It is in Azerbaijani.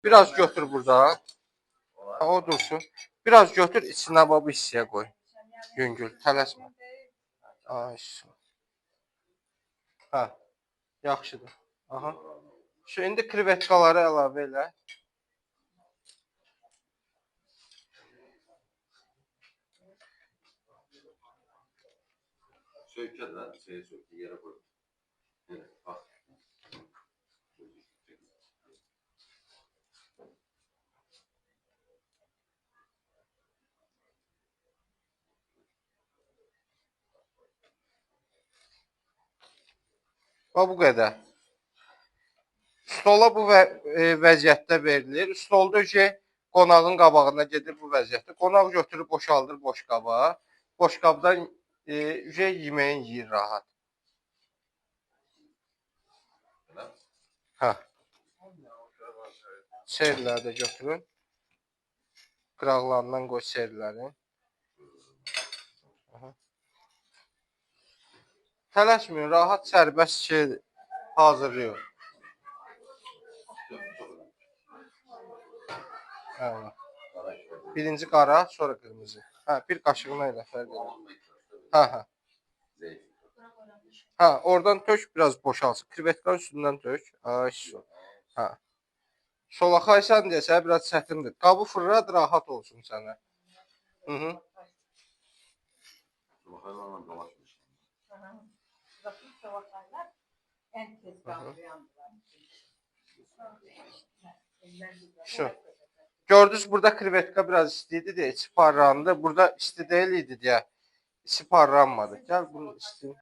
Biraz götür burada. Ha, o dursun. Biraz götür içine babı hissəyə qoy. Yüngül, tələsmə. Ay. Hə, yaxşıdır. Aha. Şu indi krevetkaları əlavə elə. Sökə də, sökə, yerə qoy. Bax. Və bu qədər. Stola bu vəziyyətdə verilir. Stolda qonağın qabağına gedir bu vəziyyətdə. Qonaq götürüb boşaldır boşqaba. Boşqabdan yeməyin yeyir rahat. Hə. Çerləri də götürün. Qıraqlarından qoy çerlərin. Tələşməyin, rahat sərbəst hazırlayın. Hə. Birinci qara, sonra qırmızı. Hə, bir qaşığına elə fərq edir. Hə, hə. Hə, oradan tök biraz boşalsın. Krevetkanın üstündən tök. Ay, su. Hə. Solaxaysan desə biraz çətindir. Qabı fırlat, rahat olsun sənə. Hı. Solaxaylarla dolaşmış. Şu. Gördünüz burada krevetka biraz istiydi deyə içi parlandı. Burada isti deyil idi deyə içi parlanmadı. Gəl bunu istin.